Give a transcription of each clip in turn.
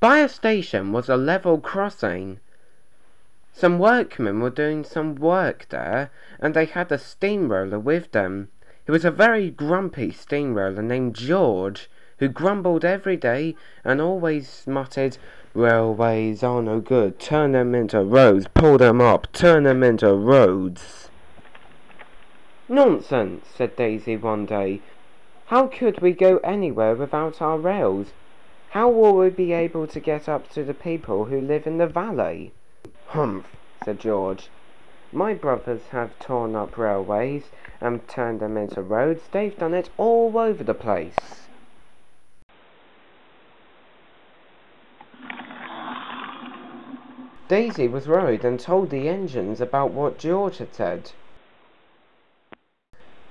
By a station was a level crossing. Some workmen were doing some work there, and they had a steamroller with them. He was a very grumpy steamroller named George, who grumbled every day and always muttered, "Railways are no good, turn them into roads, pull them up, turn them into roads." "Nonsense," said Daisy one day. "How could we go anywhere without our rails? How will we be able to get up to the people who live in the valley?" "Humph," said George. "My brothers have torn up railways and turned them into roads. They've done it all over the place." Daisy was worried and told the engines about what George had said.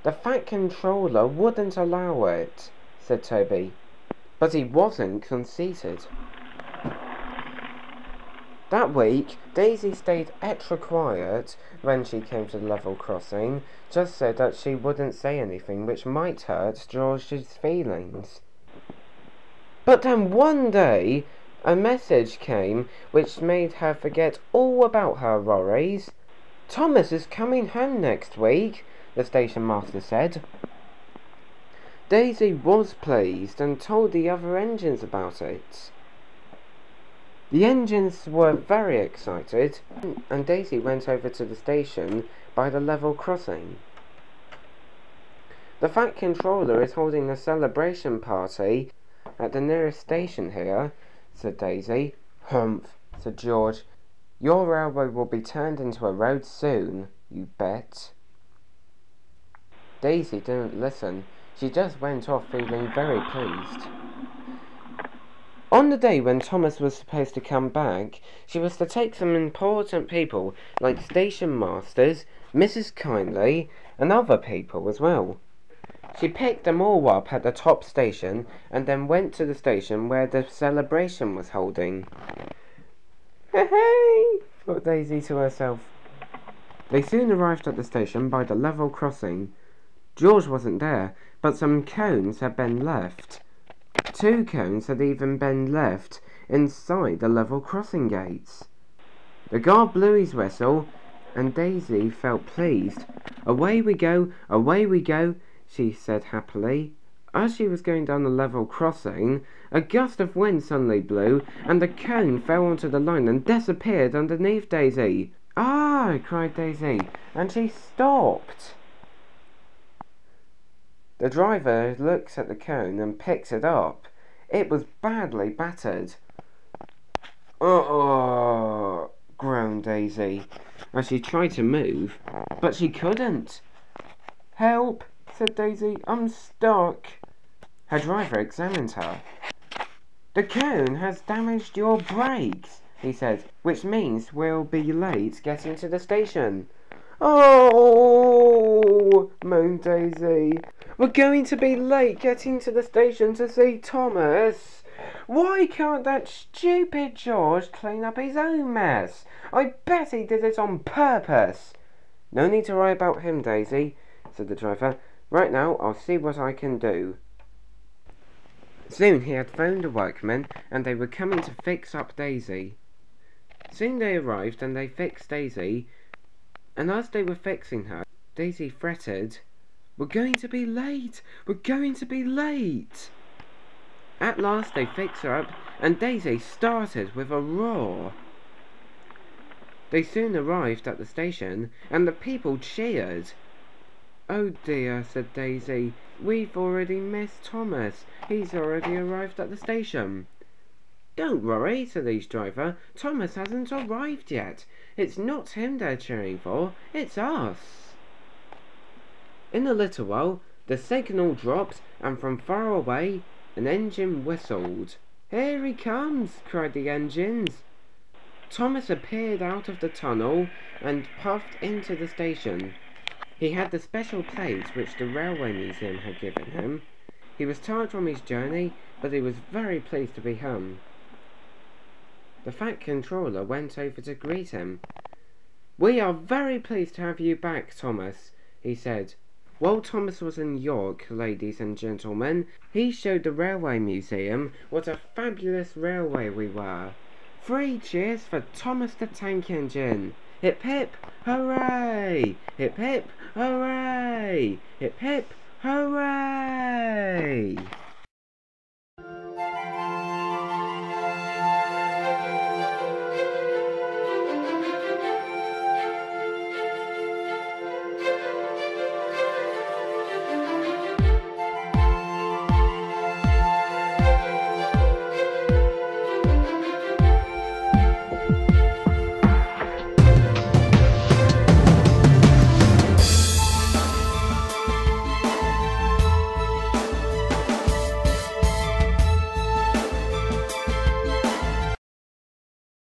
"The Fat Controller wouldn't allow it," said Toby. But he wasn't conceited. That week, Daisy stayed extra quiet when she came to the level crossing, just so that she wouldn't say anything which might hurt George's feelings. But then one day, a message came which made her forget all about her worries. "Thomas is coming home next week," the station master said. Daisy was pleased and told the other engines about it. The engines were very excited, and Daisy went over to the station by the level crossing. "The Fat Controller is holding a celebration party at the nearest station here," said Daisy. "Humph," said George. "Your railway will be turned into a road soon, you bet." Daisy didn't listen. She just went off feeling very pleased. On the day when Thomas was supposed to come back, she was to take some important people, like station masters, Mrs. Kindly, and other people as well. She picked them all up at the top station, and then went to the station where the celebration was holding. "Hey!" thought Daisy to herself. They soon arrived at the station by the level crossing. George wasn't there, but some cones had been left. 2 cones had even been left inside the level crossing gates. The guard blew his whistle, and Daisy felt pleased. Away we go, she said happily. As she was going down the level crossing, a gust of wind suddenly blew, and the cone fell onto the line and disappeared underneath Daisy. "Ah!" cried Daisy, and she stopped. The driver looks at the cone and picks it up. It was badly battered. "Oh!" groaned Daisy, as she tried to move, but she couldn't. "Help!" said Daisy. "I'm stuck." Her driver examined her. "The cone has damaged your brakes," he said, "which means we'll be late getting to the station." "Oh!" moaned Daisy. "We're going to be late getting to the station to see Thomas. Why can't that stupid George clean up his own mess? I bet he did it on purpose." "No need to worry about him, Daisy," said the driver. "Right now I'll see what I can do." Soon he had phoned the workmen, and they were coming to fix up Daisy. Soon they arrived, and they fixed Daisy, and as they were fixing her, Daisy fretted, "We're going to be late! We're going to be late!" At last they fixed her up, and Daisy started with a roar. They soon arrived at the station, and the people cheered. "Oh dear," said Daisy, "we've already missed Thomas. He's already arrived at the station." "Don't worry," said each driver. "Thomas hasn't arrived yet. It's not him they're cheering for, it's us." In a little while, the signal dropped, and from far away, an engine whistled. "Here he comes!" cried the engines. Thomas appeared out of the tunnel and puffed into the station. He had the special plate which the Railway Museum had given him. He was tired from his journey, but he was very pleased to be home. The Fat Controller went over to greet him. "We are very pleased to have you back, Thomas," he said. While Thomas was in York, ladies and gentlemen, he showed the Railway Museum what a fabulous railway we were. 3 cheers for Thomas the Tank Engine! Hip hip, hooray! Hip hip, hooray! Hip hip, hooray!